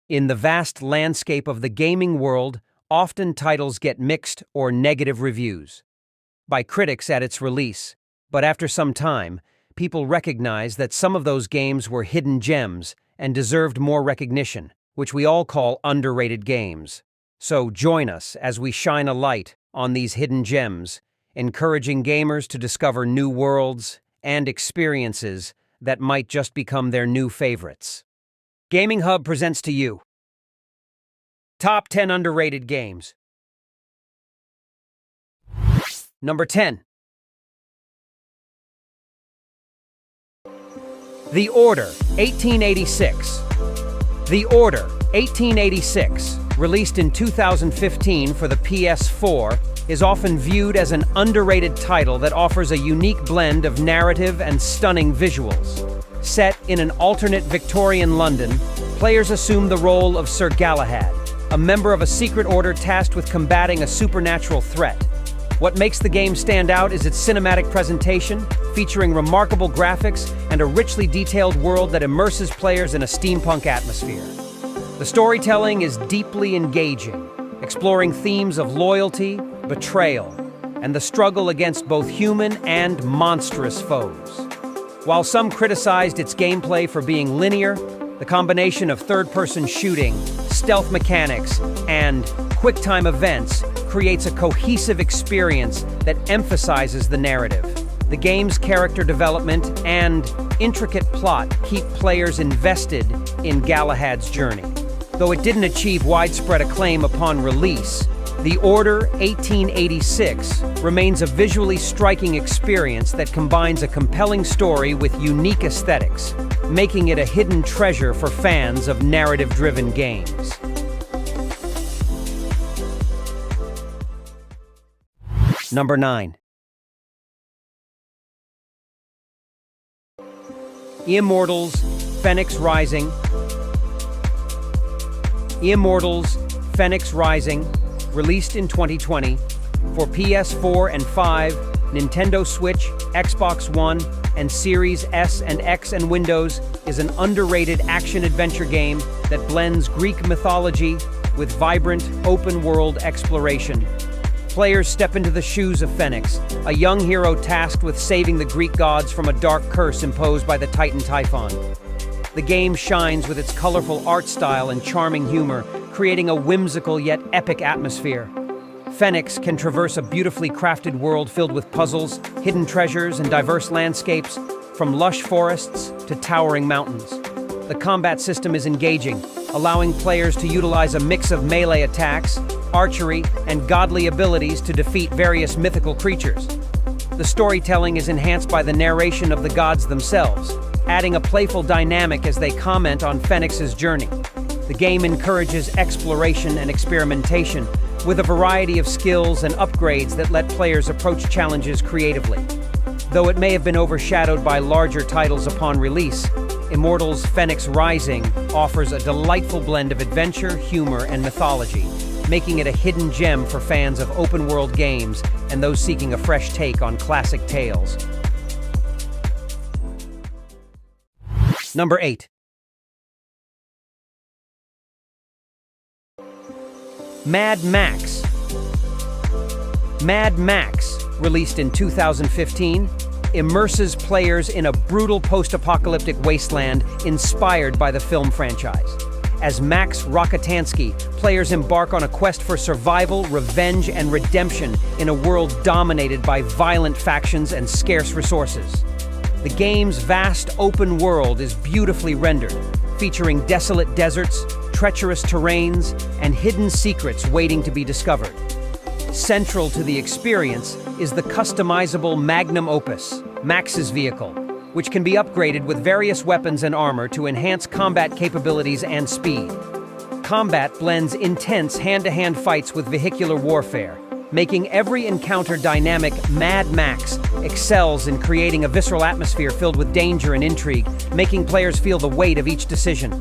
In the vast landscape of the gaming world, often titles get mixed or negative reviews by critics at its release, but after some time, people recognize that some of those games were hidden gems and deserved more recognition, which we all call underrated games. So join us as we shine a light on these hidden gems, encouraging gamers to discover new worlds and experiences that might just become their new favorites. Gaming Hub presents to you Top 10 Underrated Games. Number 10. The Order, 1886. The Order, 1886, released in 2015 for the PS4, is often viewed as an underrated title that offers a unique blend of narrative and stunning visuals. Set in an alternate Victorian London, players assume the role of Sir Galahad, a member of a secret order tasked with combating a supernatural threat. What makes the game stand out is its cinematic presentation, featuring remarkable graphics and a richly detailed world that immerses players in a steampunk atmosphere. The storytelling is deeply engaging, exploring themes of loyalty, betrayal, and the struggle against both human and monstrous foes. While some criticized its gameplay for being linear, the combination of third-person shooting, stealth mechanics, and quick-time events creates a cohesive experience that emphasizes the narrative. The game's character development and intricate plot keep players invested in Galahad's journey. Though it didn't achieve widespread acclaim upon release, The Order 1886 remains a visually striking experience that combines a compelling story with unique aesthetics, making it a hidden treasure for fans of narrative-driven games. Number 9. Immortals, Fenex Rising. Immortals, Fenex Rising, released in 2020 for PS4 and 5, Nintendo Switch, Xbox One, and Series S and X and Windows, is an underrated action-adventure game that blends Greek mythology with vibrant, open-world exploration. Players step into the shoes of Fenex, a young hero tasked with saving the Greek gods from a dark curse imposed by the Titan Typhon. The game shines with its colorful art style and charming humor, creating a whimsical yet epic atmosphere. Fenex can traverse a beautifully crafted world filled with puzzles, hidden treasures, and diverse landscapes, from lush forests to towering mountains. The combat system is engaging, allowing players to utilize a mix of melee attacks, archery, and godly abilities to defeat various mythical creatures. The storytelling is enhanced by the narration of the gods themselves, adding a playful dynamic as they comment on Fenix's journey. The game encourages exploration and experimentation, with a variety of skills and upgrades that let players approach challenges creatively. Though it may have been overshadowed by larger titles upon release, Immortals Fenex Rising offers a delightful blend of adventure, humor, and mythology, making it a hidden gem for fans of open-world games and those seeking a fresh take on classic tales. Number 8. Mad Max. Mad Max, released in 2015, immerses players in a brutal post-apocalyptic wasteland inspired by the film franchise. As Max Rockatansky, players embark on a quest for survival, revenge, and redemption in a world dominated by violent factions and scarce resources. The game's vast open world is beautifully rendered, featuring desolate deserts, treacherous terrains, and hidden secrets waiting to be discovered. Central to the experience is the customizable magnum opus, Max's vehicle, which can be upgraded with various weapons and armor to enhance combat capabilities and speed. Combat blends intense hand-to-hand fights with vehicular warfare, making every encounter dynamic. Mad Max excels in creating a visceral atmosphere filled with danger and intrigue, making players feel the weight of each decision.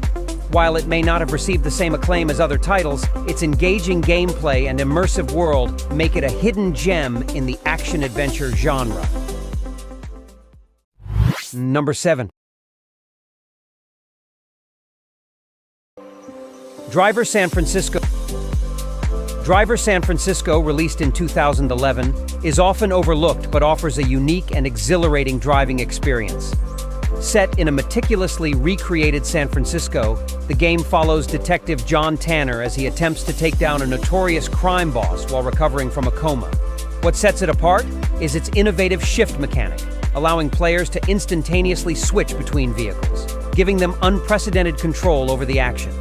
While it may not have received the same acclaim as other titles, its engaging gameplay and immersive world make it a hidden gem in the action-adventure genre. Number 7. Driver San Francisco. Driver San Francisco, released in 2011, is often overlooked but offers a unique and exhilarating driving experience. Set in a meticulously recreated San Francisco, the game follows Detective John Tanner as he attempts to take down a notorious crime boss while recovering from a coma. What sets it apart is its innovative shift mechanic, allowing players to instantaneously switch between vehicles, giving them unprecedented control over the action.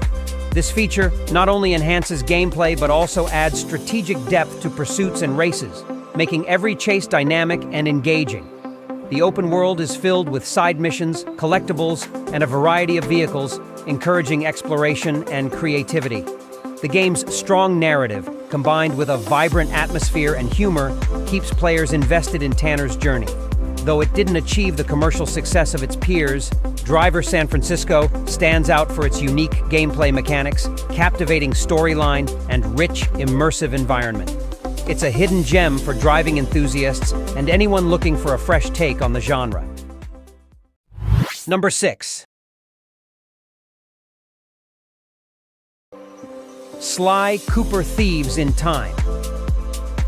This feature not only enhances gameplay but also adds strategic depth to pursuits and races, making every chase dynamic and engaging. The open world is filled with side missions, collectibles, and a variety of vehicles, encouraging exploration and creativity. The game's strong narrative, combined with a vibrant atmosphere and humor, keeps players invested in Tanner's journey. Though it didn't achieve the commercial success of its peers, Driver San Francisco stands out for its unique gameplay mechanics, captivating storyline, and rich, immersive environment. It's a hidden gem for driving enthusiasts and anyone looking for a fresh take on the genre. Number 6. Sly Cooper Thieves in Time.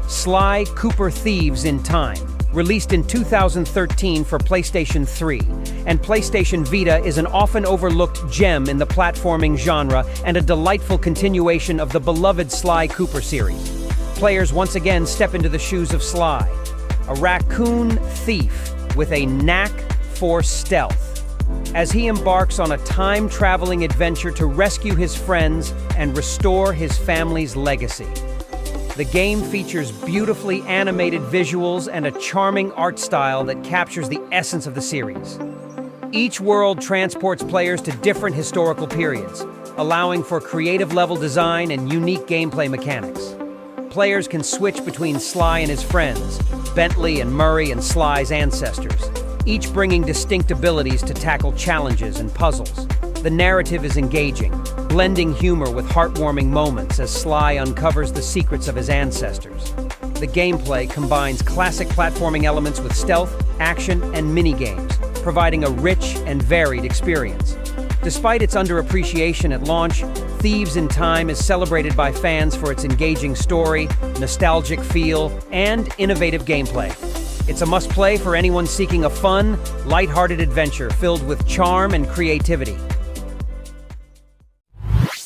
Sly Cooper Thieves in Time, released in 2013 for PlayStation 3, and PlayStation Vita, is an often overlooked gem in the platforming genre and a delightful continuation of the beloved Sly Cooper series. Players once again step into the shoes of Sly, a raccoon thief with a knack for stealth, as he embarks on a time-traveling adventure to rescue his friends and restore his family's legacy. The game features beautifully animated visuals and a charming art style that captures the essence of the series. Each world transports players to different historical periods, allowing for creative level design and unique gameplay mechanics. Players can switch between Sly and his friends, Bentley and Murray and Sly's ancestors, each bringing distinct abilities to tackle challenges and puzzles. The narrative is engaging, blending humor with heartwarming moments as Sly uncovers the secrets of his ancestors. The gameplay combines classic platforming elements with stealth, action, and mini-games, providing a rich and varied experience. Despite its underappreciation at launch, Thieves in Time is celebrated by fans for its engaging story, nostalgic feel, and innovative gameplay. It's a must-play for anyone seeking a fun, lighthearted adventure filled with charm and creativity.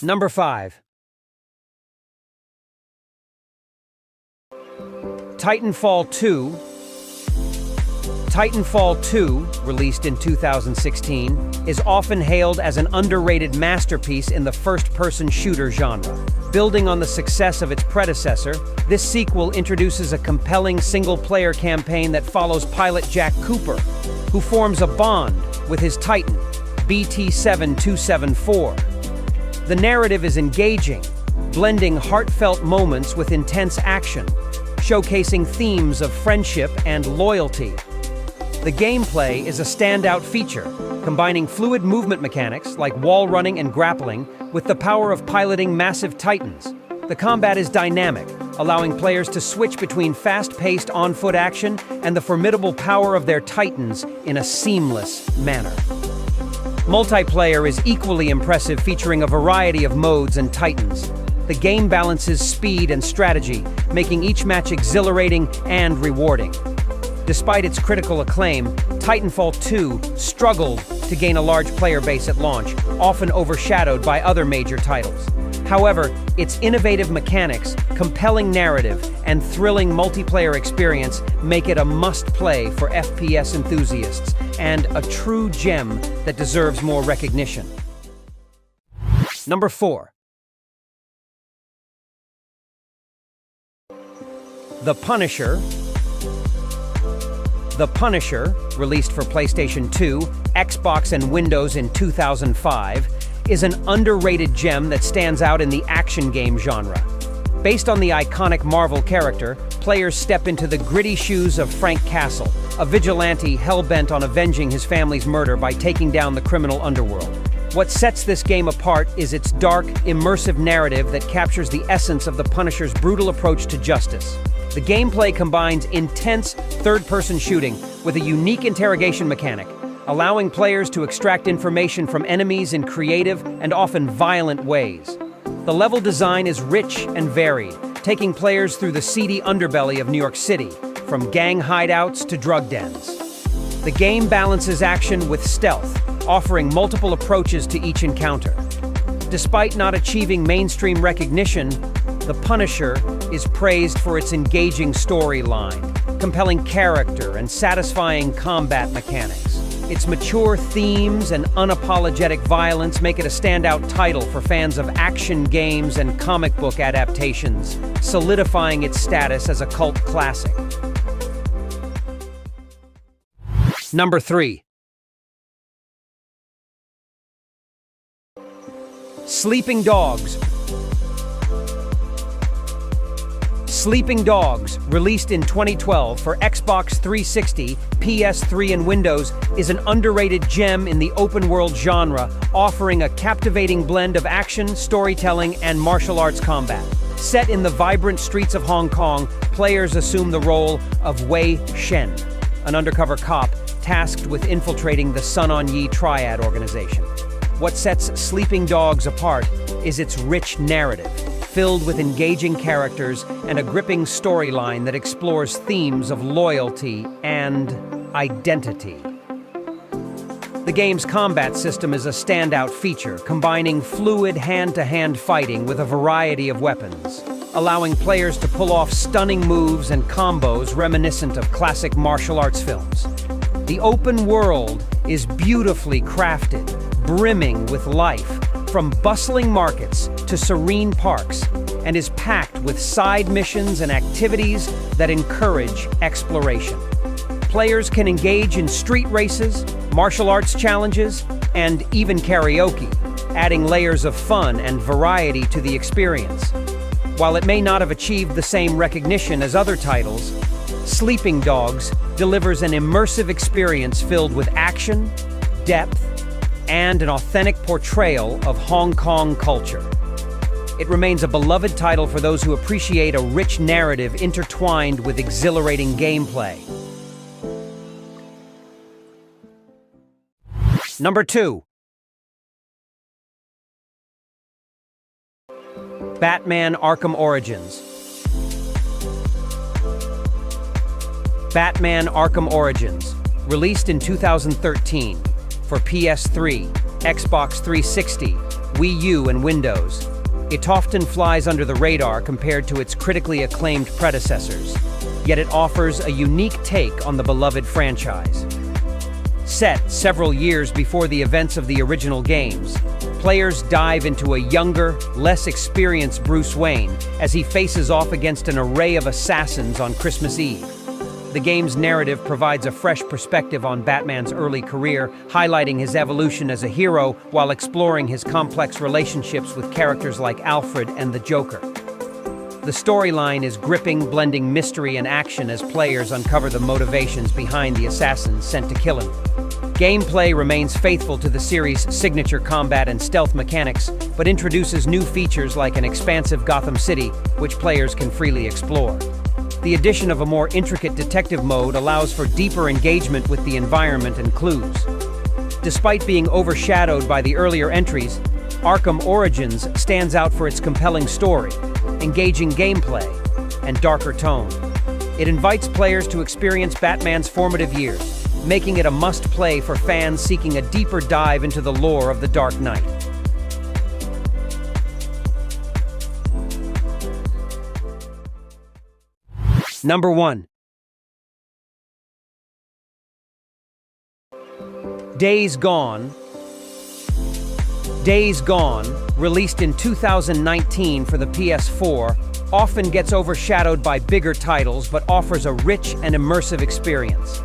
Number 5. Titanfall II. Titanfall II, released in 2016, is often hailed as an underrated masterpiece in the first-person shooter genre. Building on the success of its predecessor, this sequel introduces a compelling single-player campaign that follows pilot Jack Cooper, who forms a bond with his Titan, BT-7274. The narrative is engaging, blending heartfelt moments with intense action, showcasing themes of friendship and loyalty. The gameplay is a standout feature, combining fluid movement mechanics like wall running and grappling with the power of piloting massive titans. The combat is dynamic, allowing players to switch between fast-paced on-foot action and the formidable power of their titans in a seamless manner. Multiplayer is equally impressive, featuring a variety of modes and titans. The game balances speed and strategy, making each match exhilarating and rewarding. Despite its critical acclaim, Titanfall II struggled to gain a large player base at launch, often overshadowed by other major titles. However, its innovative mechanics, compelling narrative, and thrilling multiplayer experience make it a must-play for FPS enthusiasts and a true gem that deserves more recognition. Number 4. The Punisher. The Punisher, released for PlayStation 2, Xbox, and Windows in 2005, is an underrated gem that stands out in the action game genre. Based on the iconic Marvel character, players step into the gritty shoes of Frank Castle, a vigilante hell-bent on avenging his family's murder by taking down the criminal underworld. What sets this game apart is its dark, immersive narrative that captures the essence of the Punisher's brutal approach to justice. The gameplay combines intense third-person shooting with a unique interrogation mechanic, allowing players to extract information from enemies in creative and often violent ways. The level design is rich and varied, taking players through the seedy underbelly of New York City, from gang hideouts to drug dens. The game balances action with stealth, offering multiple approaches to each encounter. Despite not achieving mainstream recognition, The Punisher is praised for its engaging storyline, compelling character, and satisfying combat mechanics. Its mature themes and unapologetic violence make it a standout title for fans of action games and comic book adaptations, solidifying its status as a cult classic. Number 3. Sleeping Dogs. Sleeping Dogs, released in 2012 for Xbox 360, PS3, and Windows, is an underrated gem in the open-world genre, offering a captivating blend of action, storytelling, and martial arts combat. Set in the vibrant streets of Hong Kong, players assume the role of Wei Shen, an undercover cop tasked with infiltrating the Sun On Yee Triad organization. What sets Sleeping Dogs apart is its rich narrative, filled with engaging characters and a gripping storyline that explores themes of loyalty and identity. The game's combat system is a standout feature, combining fluid hand-to-hand fighting with a variety of weapons, allowing players to pull off stunning moves and combos reminiscent of classic martial arts films. The open world is beautifully crafted, brimming with life, from bustling markets to serene parks, and is packed with side missions and activities that encourage exploration. Players can engage in street races, martial arts challenges, and even karaoke, adding layers of fun and variety to the experience. While it may not have achieved the same recognition as other titles, Sleeping Dogs delivers an immersive experience filled with action, depth, and an authentic portrayal of Hong Kong culture. It remains a beloved title for those who appreciate a rich narrative intertwined with exhilarating gameplay. Number 2. Batman Arkham Origins. Batman Arkham Origins, released in 2013 for PS3, Xbox 360, Wii U, and Windows. It often flies under the radar compared to its critically acclaimed predecessors, yet it offers a unique take on the beloved franchise. Set several years before the events of the original games, players dive into a younger, less experienced Bruce Wayne as he faces off against an array of assassins on Christmas Eve. The game's narrative provides a fresh perspective on Batman's early career, highlighting his evolution as a hero while exploring his complex relationships with characters like Alfred and the Joker. The storyline is gripping, blending mystery and action as players uncover the motivations behind the assassins sent to kill him. Gameplay remains faithful to the series' signature combat and stealth mechanics, but introduces new features like an expansive Gotham City, which players can freely explore. The addition of a more intricate detective mode allows for deeper engagement with the environment and clues. Despite being overshadowed by the earlier entries, Arkham Origins stands out for its compelling story, engaging gameplay, and darker tone. It invites players to experience Batman's formative years, making it a must-play for fans seeking a deeper dive into the lore of the Dark Knight. Number 1. Days Gone. Days Gone, released in 2019 for the PS4, often gets overshadowed by bigger titles but offers a rich and immersive experience.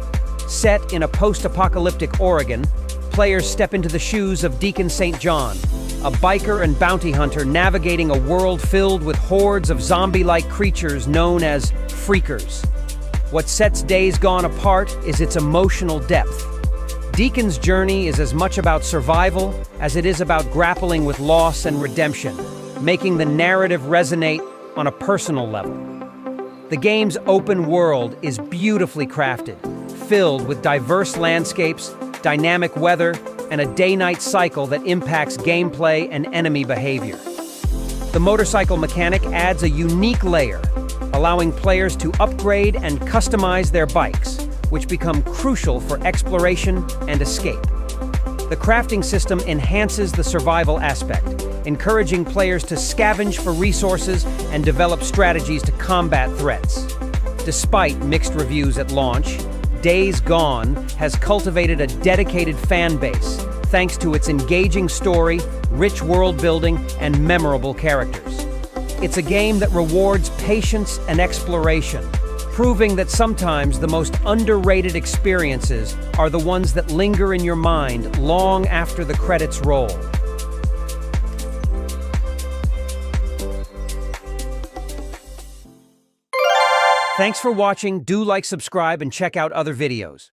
Set in a post-apocalyptic Oregon, players step into the shoes of Deacon St. John, a biker and bounty hunter navigating a world filled with hordes of zombie-like creatures known as Freakers. What sets Days Gone apart is its emotional depth. Deacon's journey is as much about survival as it is about grappling with loss and redemption, making the narrative resonate on a personal level. The game's open world is beautifully crafted, filled with diverse landscapes, dynamic weather, and a day-night cycle that impacts gameplay and enemy behavior. The motorcycle mechanic adds a unique layer, allowing players to upgrade and customize their bikes, which become crucial for exploration and escape. The crafting system enhances the survival aspect, encouraging players to scavenge for resources and develop strategies to combat threats. Despite mixed reviews at launch, Days Gone has cultivated a dedicated fan base thanks to its engaging story, rich world building, and memorable characters. It's a game that rewards patience and exploration, proving that sometimes the most underrated experiences are the ones that linger in your mind long after the credits roll. Thanks for watching. Do like, subscribe, and check out other videos.